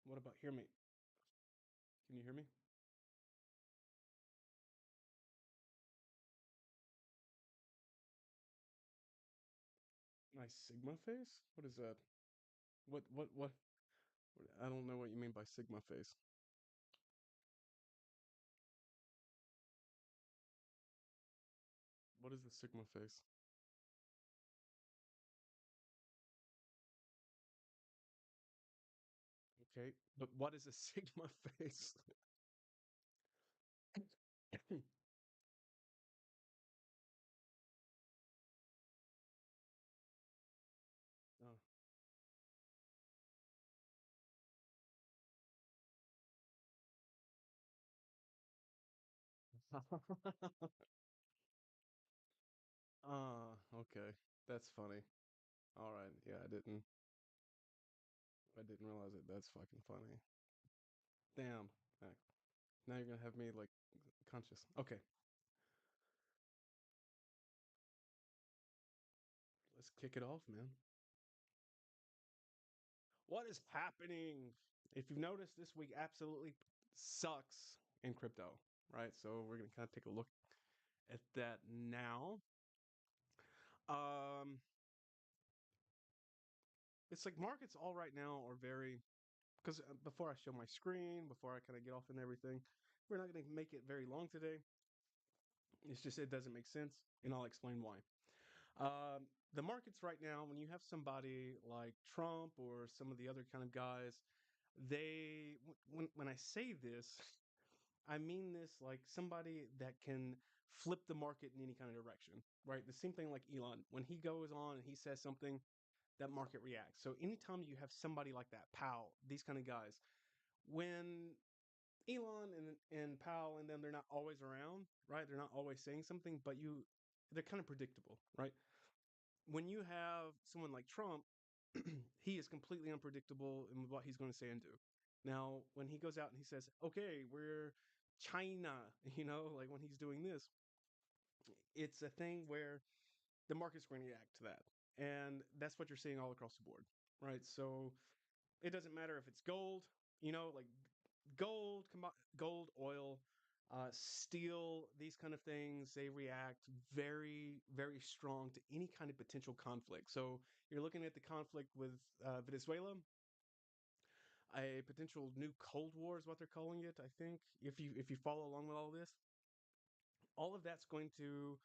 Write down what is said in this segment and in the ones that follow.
What about hear me? Can you hear me? My Sigma face? What is that? What? I don't know what you mean by Sigma face. What is the Sigma face? Okay, but what is a Sigma face? Oh. Ah, okay. That's funny. All right. Yeah, I didn't realize it. That's fucking funny. Damn. Alright, now you're gonna have me like conscious. Okay, let's kick it off, man. What is happening? If you've noticed, this week absolutely sucks in crypto, right? So we're gonna kind of take a look at that now. Um, it's like markets all right now are very because before I show my screen, before I kind of get off and everything, we're not gonna make it very long today. It's just it doesn't make sense, and I'll explain why. The markets right now, when you have somebody like Trump or some of the other kind of guys, when I say this, I mean this like somebody that can flip the market in any kind of direction, right? The same thing like Elon. When he goes on and he says something, that market reacts. So anytime you have somebody like that, Powell, these kind of guys, when Elon and Powell and them, they're not always around, right? They're not always saying something, but they're kind of predictable, right? When you have someone like Trump, he is completely unpredictable in what he's going to say and do. Now, when he goes out and he says, "Okay, we're China," like when he's doing this, it's a thing where the market's going to react to that, and that's what you're seeing all across the board, right? So it doesn't matter if it's gold, like gold, oil, steel, these kind of things, they react very, very strong to any kind of potential conflict. So you're looking at the conflict with Venezuela, a potential new Cold War is what they're calling it. I think if you follow along with all this, all of that's going to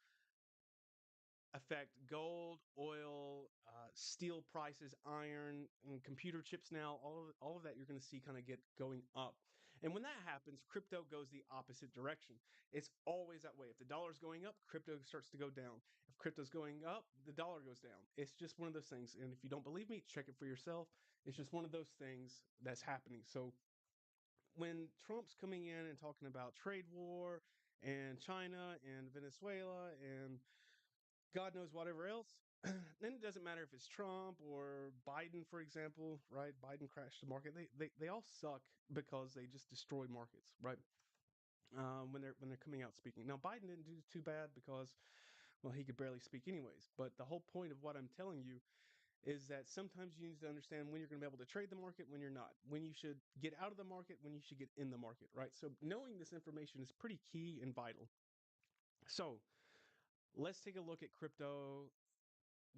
affect gold, oil, steel prices, iron, and computer chips now. All of that you're going to see kind of get going up. And when that happens, crypto goes the opposite direction. It's always that way. If the dollar's going up, crypto starts to go down. If crypto's going up, the dollar goes down. It's just one of those things. And if you don't believe me, check it for yourself. It's just one of those things that's happening. So when Trump's coming in and talking about trade war and China and Venezuela and God knows whatever else. Then it doesn't matter if it's Trump or Biden, for example, right? Biden crashed the market. They all suck because they just destroy markets, right? When they're coming out speaking. Now Biden didn't do too bad because, well, he could barely speak anyways. But the whole point of what I'm telling you is that sometimes you need to understand when you're going to be able to trade the market, when you're not, when you should get out of the market, when you should get in the market, right? So knowing this information is pretty key and vital. So let's take a look at crypto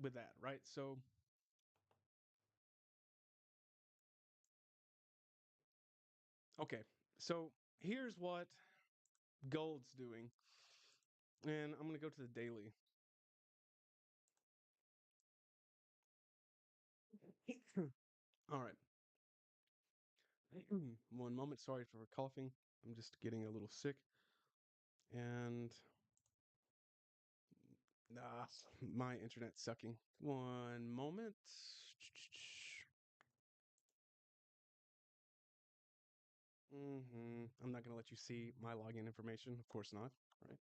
with that, right? So, okay, so here's what gold's doing, and I'm gonna go to the daily. All right, one moment. Sorry for coughing. I'm just getting a little sick, and my internet's sucking. One moment. I'm not gonna let you see my login information. Of course not. Right.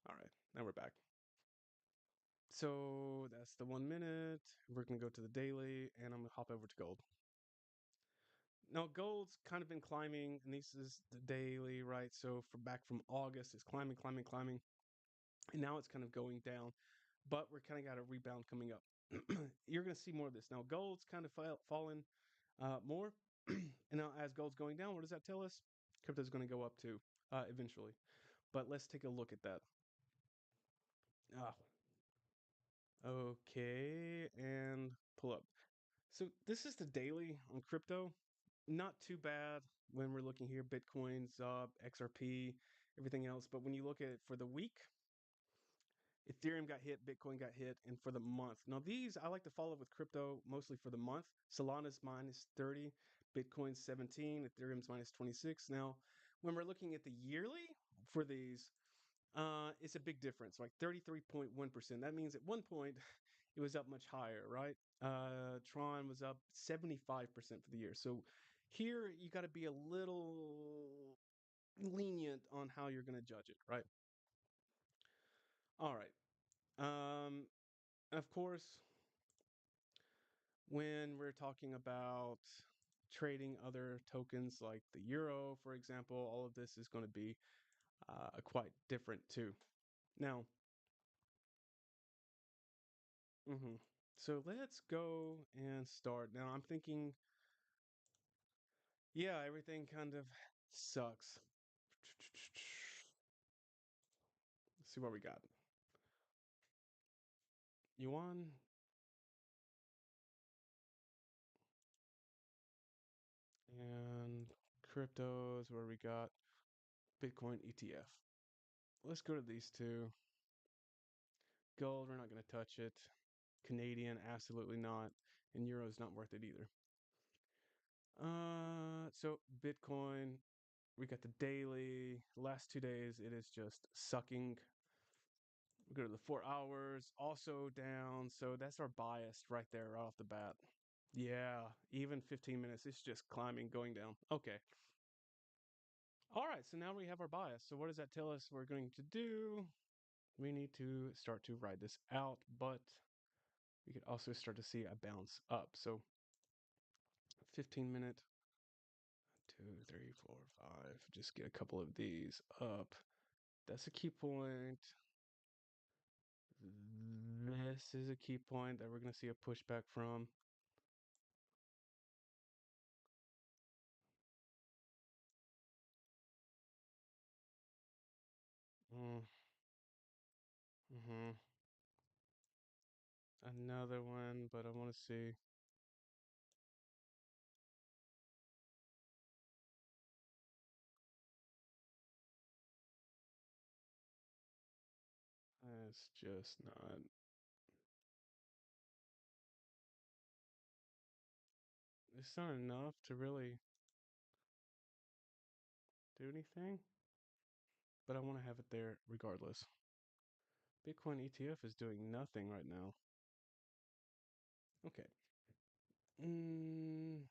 All right. Now we're back. So that's the 1 minute. We're gonna go to the daily, and I'm gonna hop over to gold. Now gold's kind of been climbing, and this is the daily, right? So from back from August, it's climbing, climbing, climbing, and now it's kind of going down. But we're kind of got a rebound coming up. You're gonna see more of this now. Gold's kind of fallen more. And now, as gold's going down, what does that tell us? Crypto's going to go up too, eventually. But let's take a look at that. Ah, okay, and pull up. So this is the daily on crypto. Not too bad when we're looking here. Bitcoin's up, XRP, everything else. But when you look at it for the week, Ethereum got hit, Bitcoin got hit, and for the month. Now, these I like to follow with crypto mostly for the month. Solana's minus 30, Bitcoin's 17, Ethereum's minus 26. Now, when we're looking at the yearly for these, it's a big difference, like 33.1%. That means at one point it was up much higher, right? Tron was up 75% for the year. So here you got to be a little lenient on how you're going to judge it, right? All right. Of course, when we're talking about trading other tokens like the euro, for example, all of this is going to be quite different too. Now, so let's go and start. Now, I'm thinking, yeah, everything kind of sucks. Let's see what we got. Yuan and cryptos, where we got Bitcoin ETF. Let's go to these two. Gold, we're not going to touch it. Canadian, absolutely not. And Euro's not worth it either. So Bitcoin, we got the daily. Last 2 days, it is just sucking. We go to the 4 hours, also down. So that's our bias right there, right off the bat. Yeah, even 15 minutes, it's just climbing, going down. Okay. All right, so now we have our bias. So what does that tell us we're going to do? We need to start to ride this out, but we could also start to see a bounce up. So 15-minute, 2, 3, 4, 5. Just get a couple of these up. That's a key point. This is a key point that we're going to see a pushback from. Mm, mm-hmm. Another one, but I want to see. It's just not. It's not enough to really do anything, but I want to have it there regardless. Bitcoin ETF is doing nothing right now. Okay. Mm-hmm.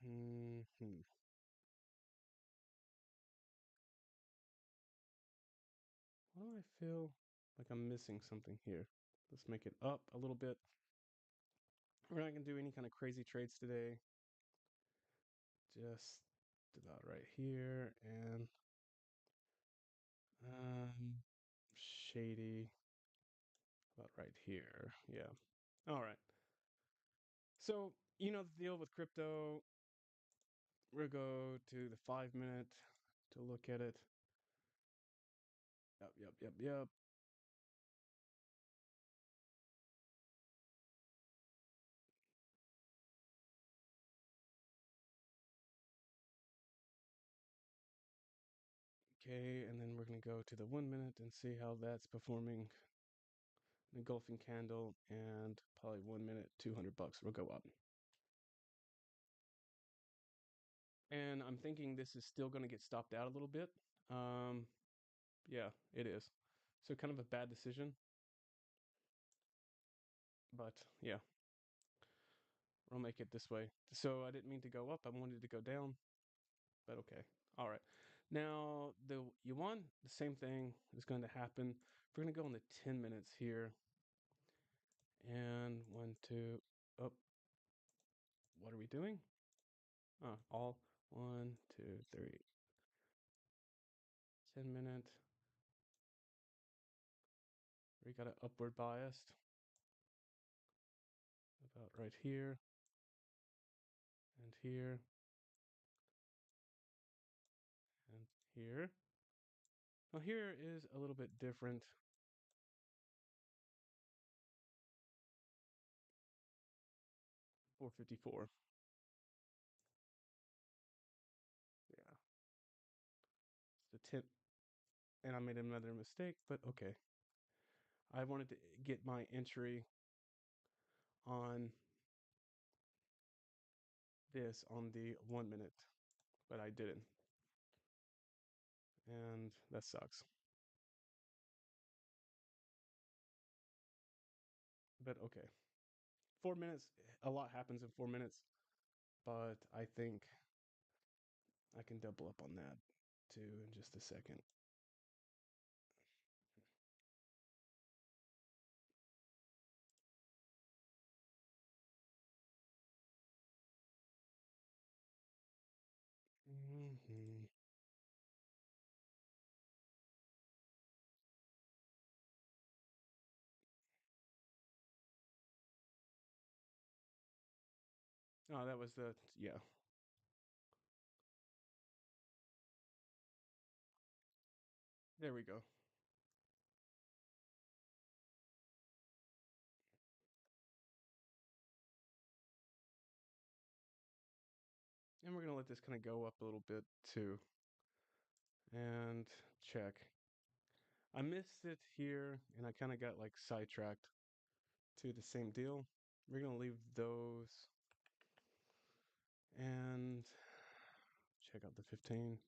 Why do I feel like I'm missing something here? Let's make it up a little bit. We're not going to do any kind of crazy trades today. Just about right here and shady about right here. Yeah. All right. So, you know the deal with crypto. We'll go to the 5 minute to look at it. Yep. Okay, and then we're going to go to the 1 minute and see how that's performing. An engulfing candle and probably 1 minute, $200 will go up. And I'm thinking this is still going to get stopped out a little bit. Yeah, it is. So kind of a bad decision. But yeah, we'll make it this way. So I didn't mean to go up. I wanted to go down. But okay. All right. Now, the yuan, the same thing is going to happen. We're going to go on the 10 minutes here. And 1, 2, oh, what are we doing? All 1, 2, 3, 10 minute. We got an upward bias about right here and here. here. Now here is a little bit different. 454. Yeah, it's the 10th, and I made another mistake, but okay. I wanted to get my entry on this on the 1 minute, but I didn't, and that sucks. But okay, 4 minutes. A lot happens in 4 minutes, but I think I can double up on that too in just a second. Hmm. Oh, that was the yeah. There we go. And we're gonna let this kind of go up a little bit too, and check. I missed it here, and I kind of got like sidetracked to the same deal. We're gonna leave those and check out the 15.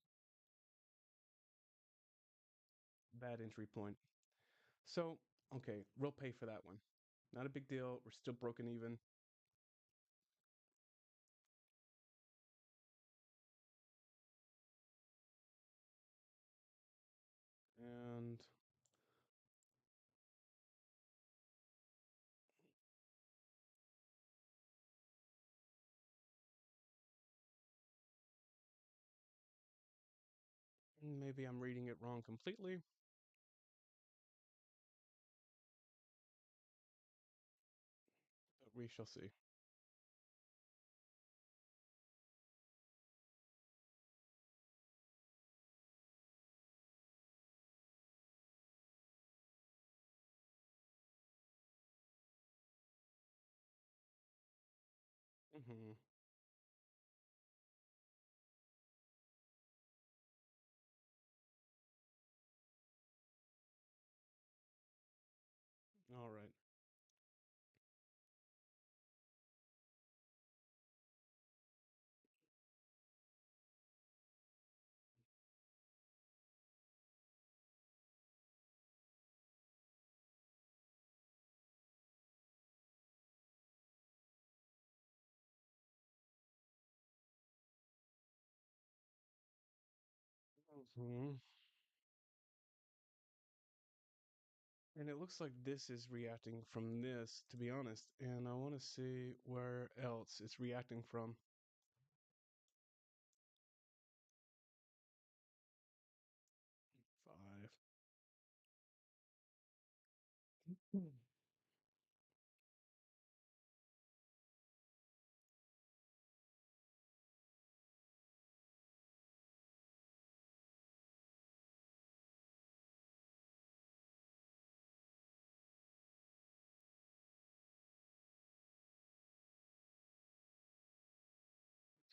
Bad entry point. So, okay, we'll pay for that one. Not a big deal. We're still broken even. And maybe I'm reading it wrong completely, but we shall see. Hmm. All right. Hmm. And it looks like this is reacting from this, to be honest. And I want to see where else it's reacting from. 5. Hmm.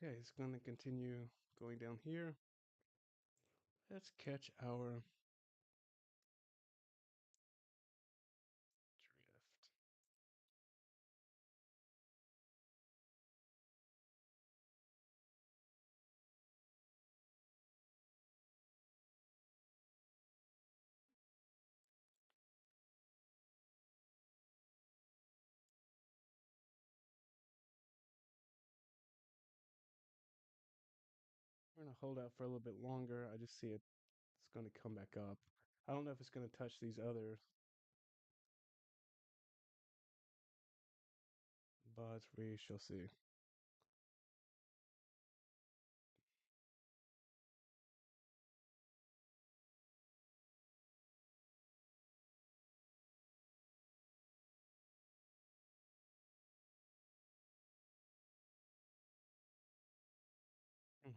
Okay, it's going to continue going down here. Let's catch our drift. We're going to hold out for a little bit longer. I just see it's going to come back up. I don't know if it's going to touch these others, but we shall see.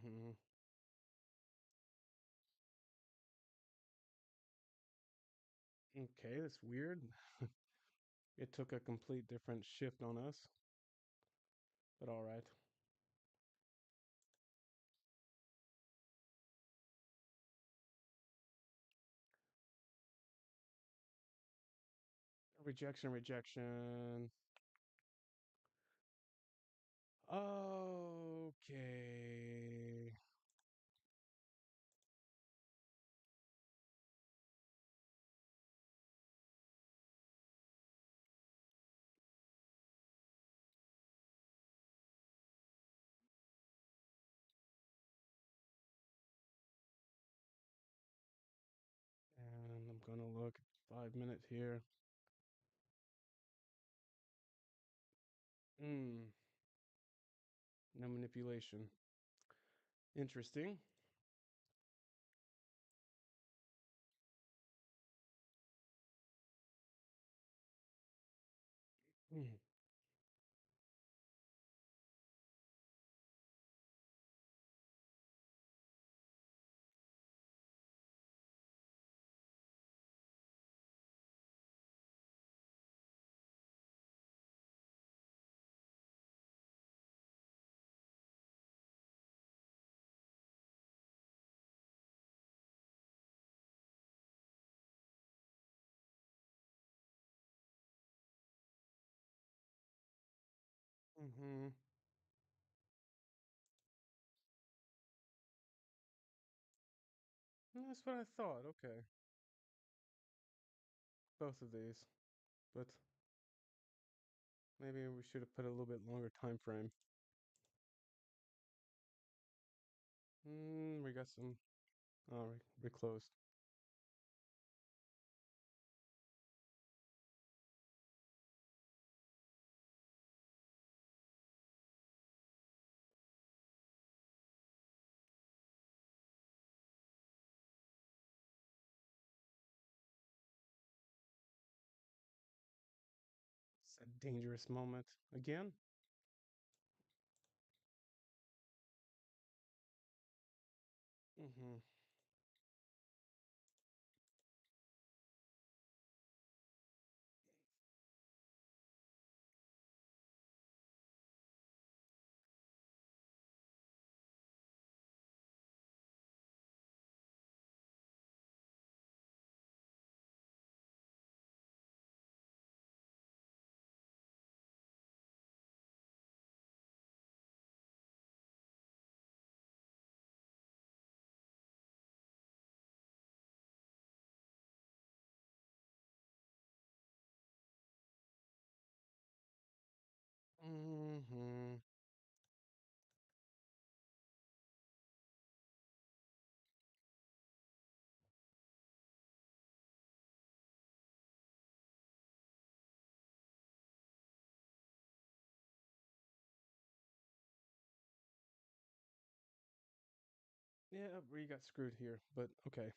Hmm. Okay, that's weird. It took a complete different shift on us, but all right. Rejection, rejection. Okay. And I'm gonna look at 5 minutes here. Hmm. No manipulation. Interesting. Hmm. Mm-hmm. That's what I thought. Okay. Both of these. But maybe we should have put a little bit longer time frame. We got some. Oh, we closed. It's a dangerous moment. Again? Mm-hmm. Mm-hmm. Yeah, we got screwed here, but okay.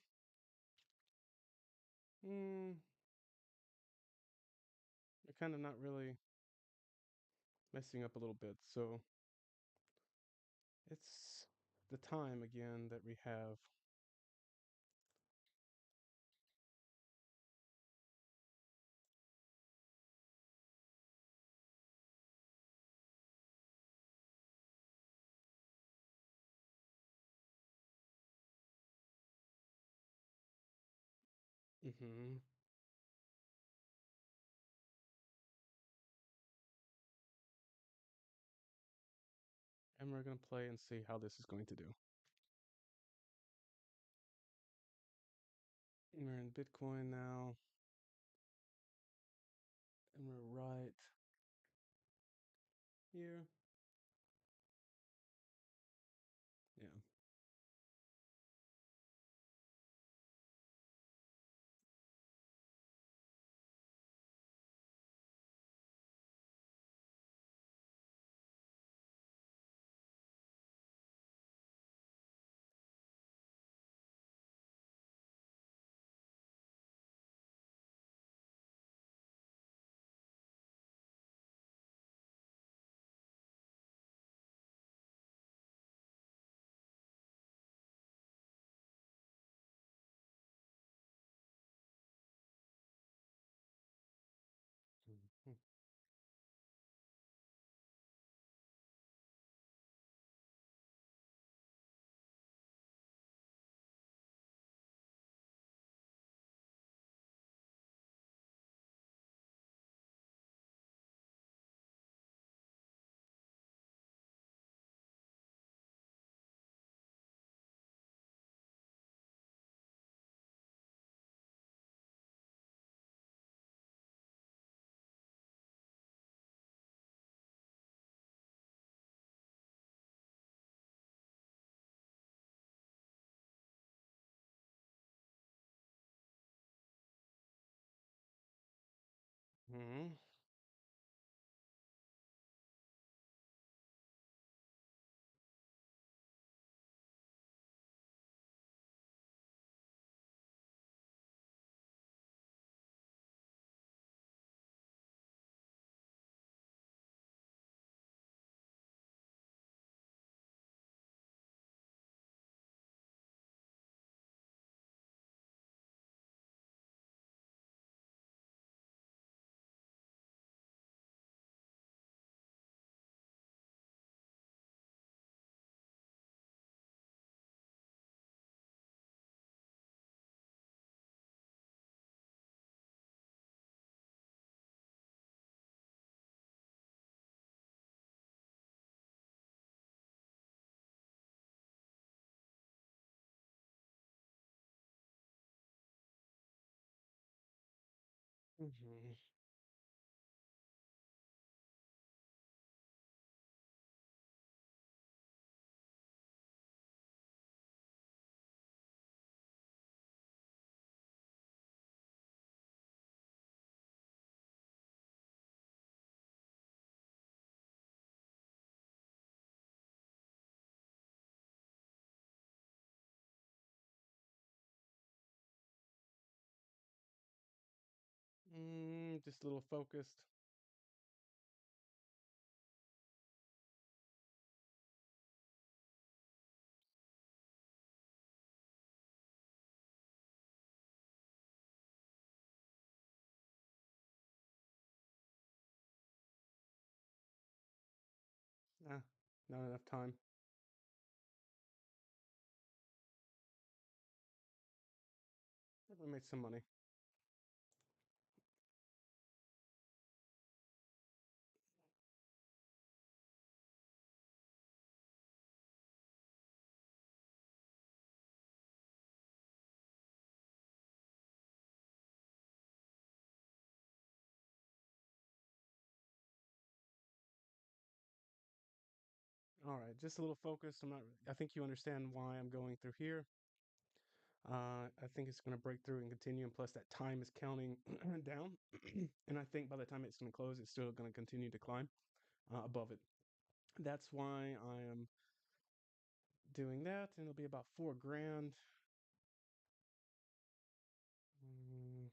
Hmm. You're kind of not really messing up a little bit, so it's the time again that we have. Mm-hmm. And we're gonna play and see how this is going to do. We're in Bitcoin now, and we're right here. Yeah. Hmm. Hmm. Just a little focused. Nah, not enough time. We made some money. All right, just a little focused. I'm not. I think you understand why I'm going through here. I think it's going to break through and continue, and plus that time is counting down. And I think by the time it's going to close, it's still going to continue to climb above it. That's why I am doing that, and it'll be about 4 grand. Mm,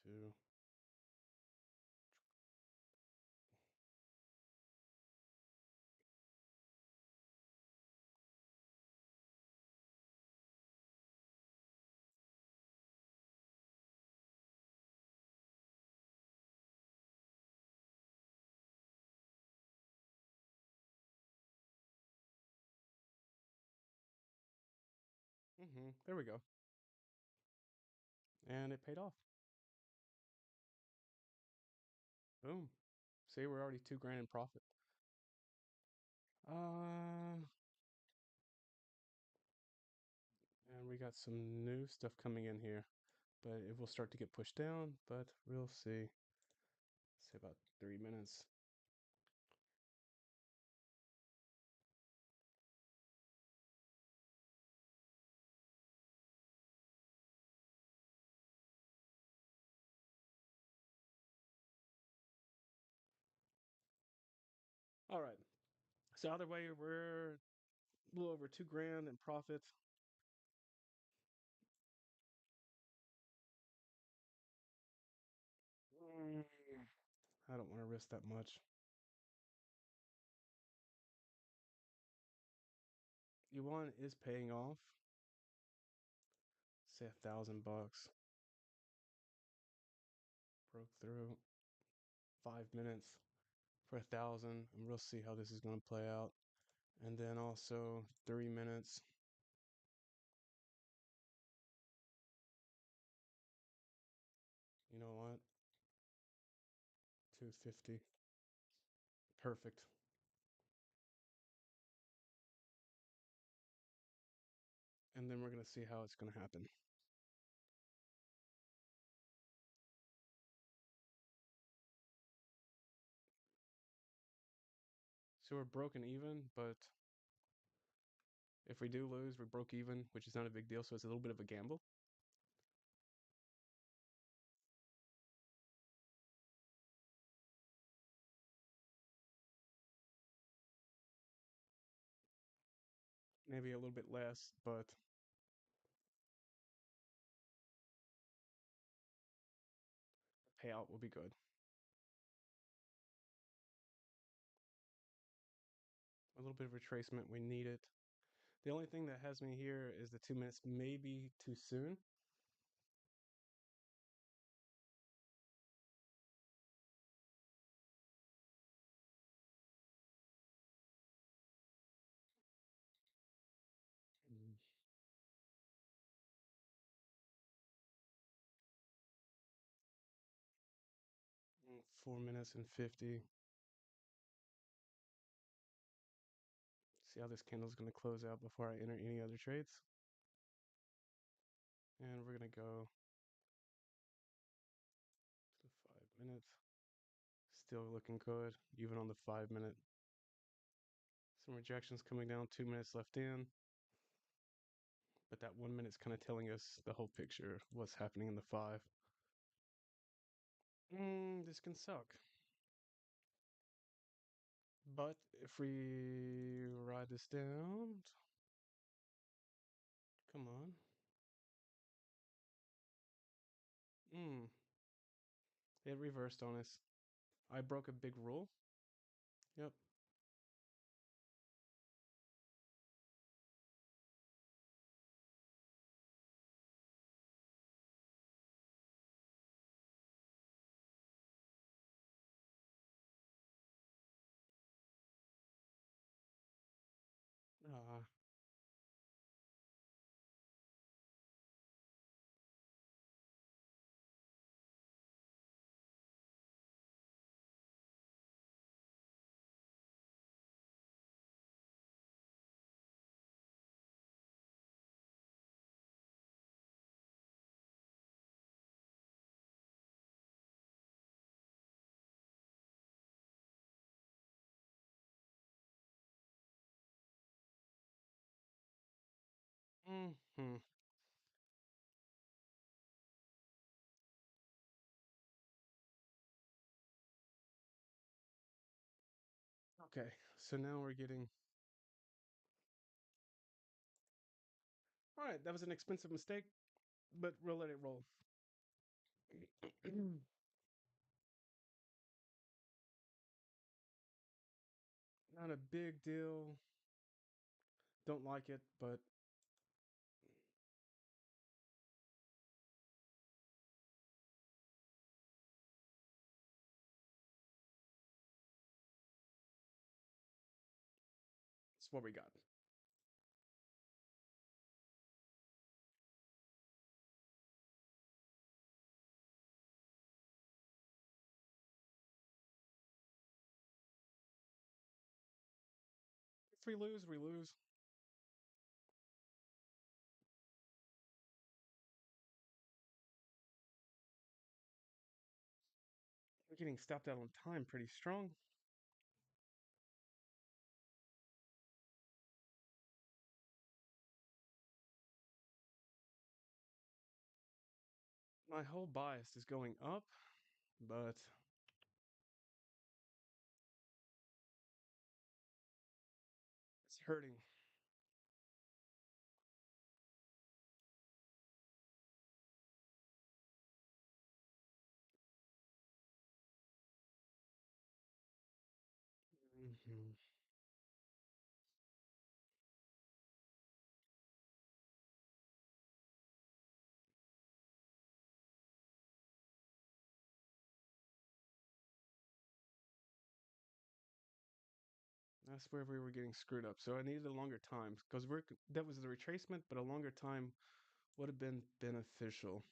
two. There we go, and it paid off. Boom. See, we're already 2 grand in profit. Uh, and we got some new stuff coming in here, but it will start to get pushed down. But we'll see. Say about 3 minutes. All right. So either way, we're a little over 2 grand in profit. Mm, I don't want to risk that much. Yuan is paying off. Say $1,000. Broke through 5 minutes for 1,000, and we'll see how this is going to play out. And then also 3 minutes. You know what? 250. Perfect. And then we're going to see how it's going to happen. So we're broken even, but if we do lose, we broke even, which is not a big deal. So it's a little bit of a gamble. maybe a little bit less, but payout will be good. A little bit of retracement, we need it. The only thing that has me here is the 2 minutes may be too soon. Mm, 4 minutes and 50. See how this candle is going to close out before I enter any other trades. And we're going to go to 5 minutes. Still looking good, even on the 5 minute. Some rejections coming down, 2 minutes left in. But that 1 minute's kind of telling us the whole picture, what's happening in the five. This can suck. But if we ride this down, come on. It reversed on us. I broke a big rule. Yep. Ah, hmm. Okay, so now we're getting. All right, that was an expensive mistake, but we'll let it roll. Not a big deal. Don't like it, but it's what we got. If we lose, we lose. We're getting stopped out on time pretty strong. My whole bias is going up, but it's hurting. Hmm. That's where we were getting screwed up. So I needed a longer time because that was the retracement, but a longer time would have been beneficial.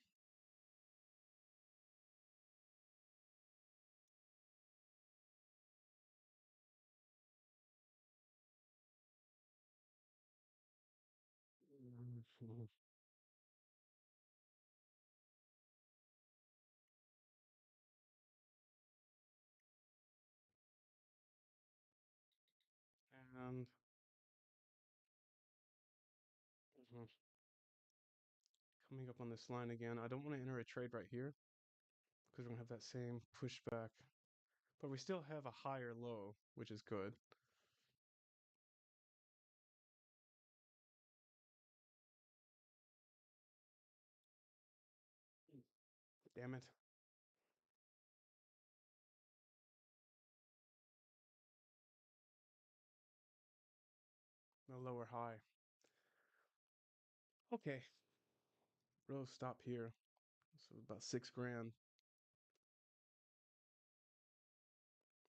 Mhm. And mhm, coming up on this line again, I don't want to enter a trade right here because we're gonna have that same pushback. But we still have a higher low, which is good. Damn it. No lower high. Okay. We'll stop here. So about 6 grand.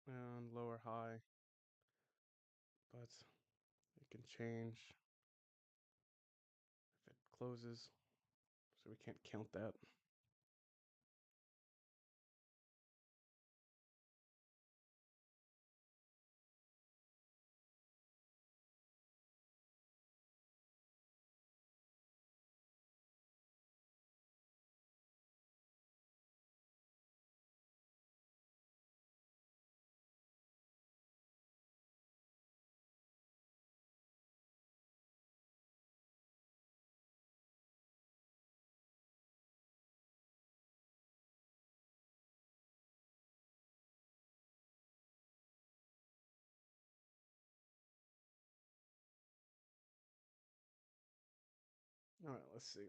And lower high. But it can change if it closes. So we can't count that. All right, let's see.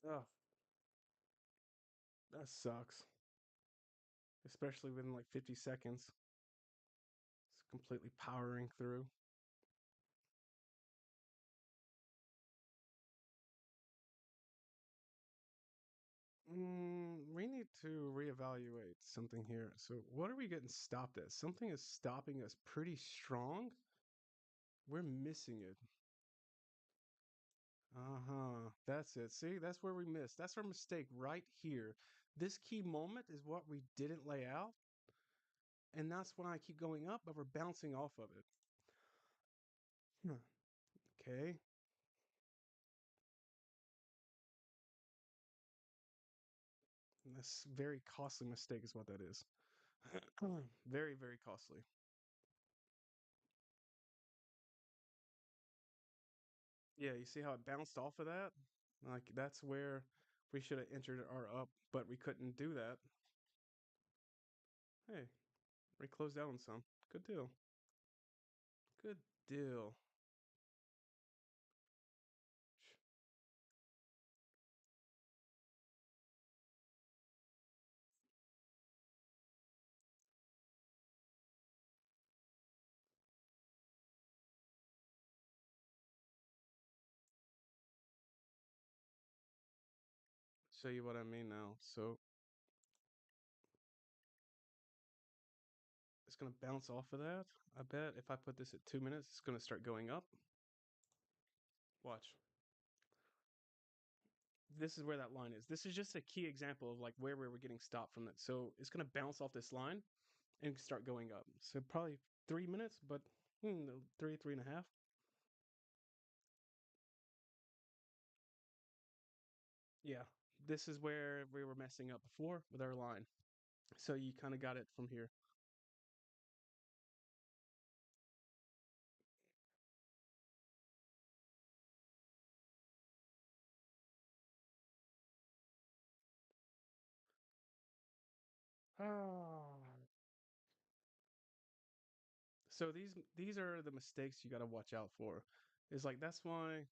Oh, that sucks. Especially within like 50 seconds. It's completely powering through. We need to reevaluate something here. So, what are we getting stopped at? Something is stopping us pretty strong. We're missing it. Uh-huh. That's it. See, that's where we missed. That's our mistake right here. This key moment is what we didn't lay out, and that's when I keep going up, but we're bouncing off of it. Huh. Okay. That's very costly mistake is what that is. Very, very costly. Yeah, you see how it bounced off of that? Like that's where we should have entered our up, but we couldn't do that. Hey, we closed out on some. Good deal. Good deal. Show you what I mean now. So it's gonna bounce off of that. I bet if I put this at 2 minutes, it's gonna start going up. Watch. This is where that line is. This is just a key example of like where we were getting stopped from that. So it's gonna bounce off this line and start going up. So probably 3 minutes, but three and a half. Yeah, this is where we were messing up before with our line. So you kind of got it from here. Ah. So these are the mistakes you got to watch out for. Is like that's why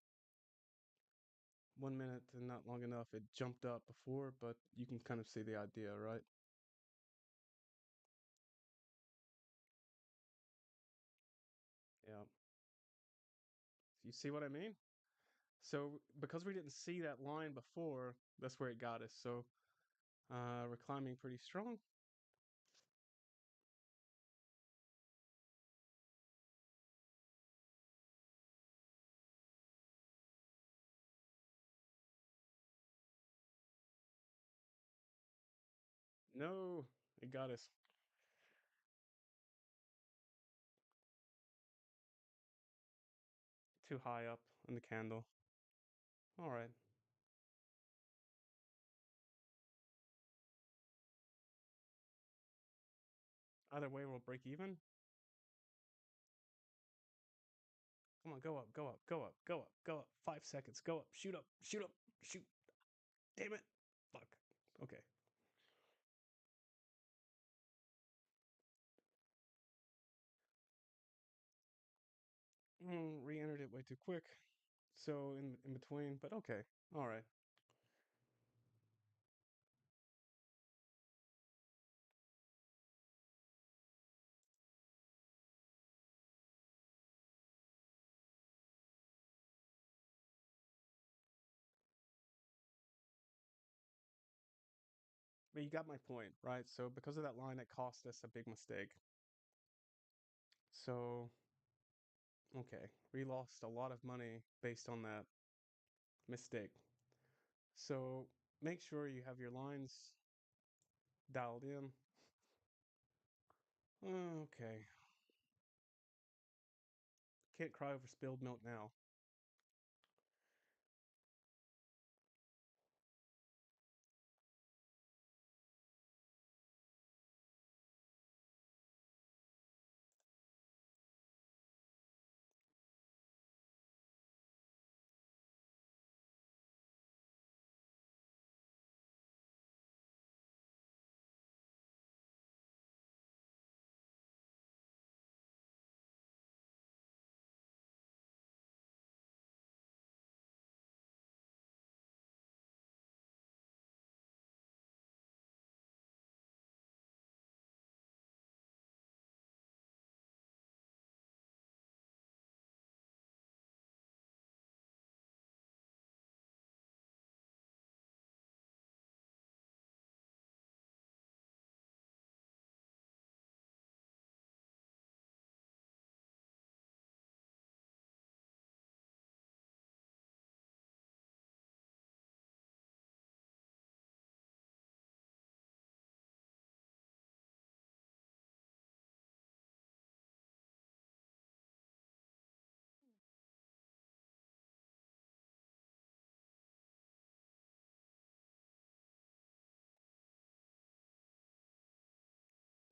1 minute and not long enough it jumped up before, but you can kind of see the idea, right? Yeah. You see what I mean? So because we didn't see that line before, that's where it got us. So we're climbing pretty strong. No, it got us too high up in the candle. All right. Either way, we'll break even. Come on, go up, go up, go up, go up, go up. 5 seconds. Go up. Shoot up. Shoot up. Shoot. Damn it. Fuck. Okay. Re-entered it way too quick. So in between, but okay. All right. But you got my point, right? So because of that line, it cost us a big mistake. So okay, we lost a lot of money based on that mistake. So make sure you have your lines dialed in. Okay, can't cry over spilled milk now.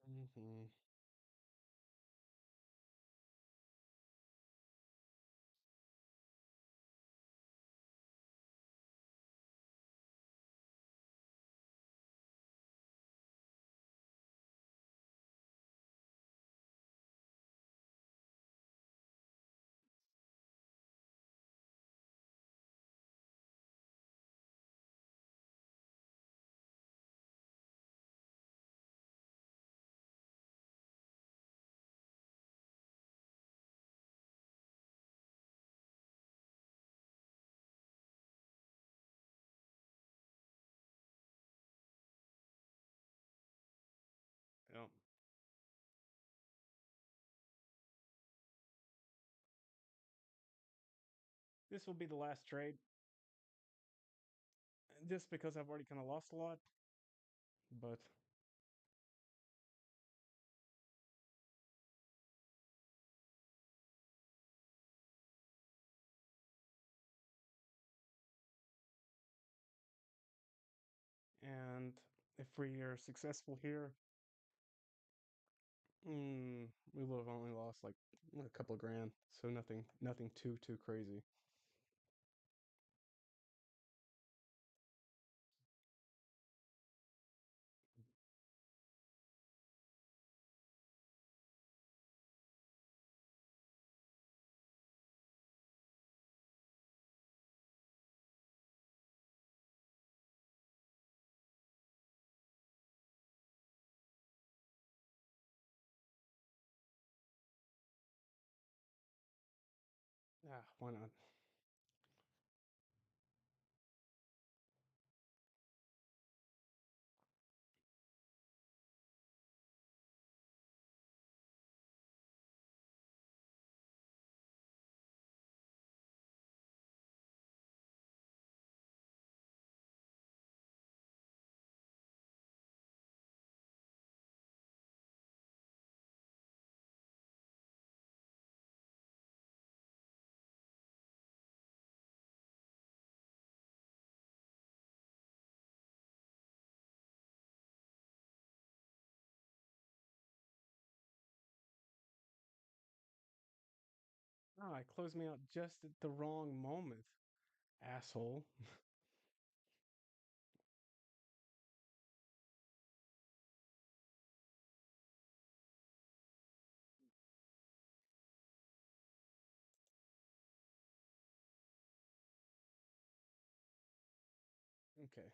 Hmm. Yeah. This will be the last trade, just because I've already kind of lost a lot. But and if we are successful here, we will have only lost like a couple of grand, so nothing too crazy. Ah, why not? Ah, it closed me out just at the wrong moment, asshole. Okay.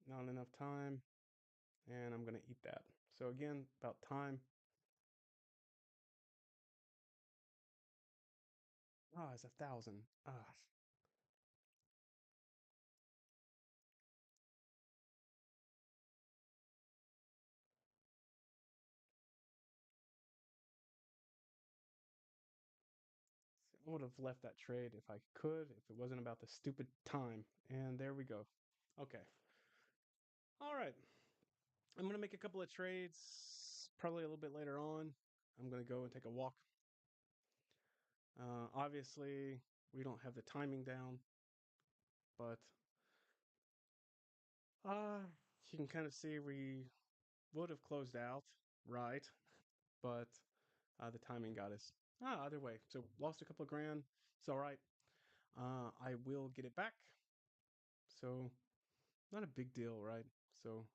Not enough time, and I'm gonna eat that. So again, about time. Ah, it's 1,000. Ah, I would have left that trade if I could, if it wasn't about the stupid time. And there we go. Okay. All right. I'm gonna make a couple of trades probably a little bit later on. I'm gonna go and take a walk. Obviously, we don't have the timing down, but uh, you can kind of see we would have closed out, right? But the timing got us. Either way. So lost a couple of grand. It's all right. I will get it back. So not a big deal, right? So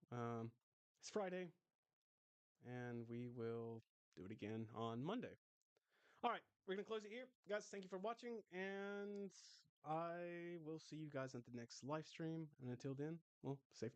it's Friday, and we will do it again on Monday. All right, we're gonna close it here, guys. Thank you for watching, and I will see you guys at the next live stream. And until then, well, safe.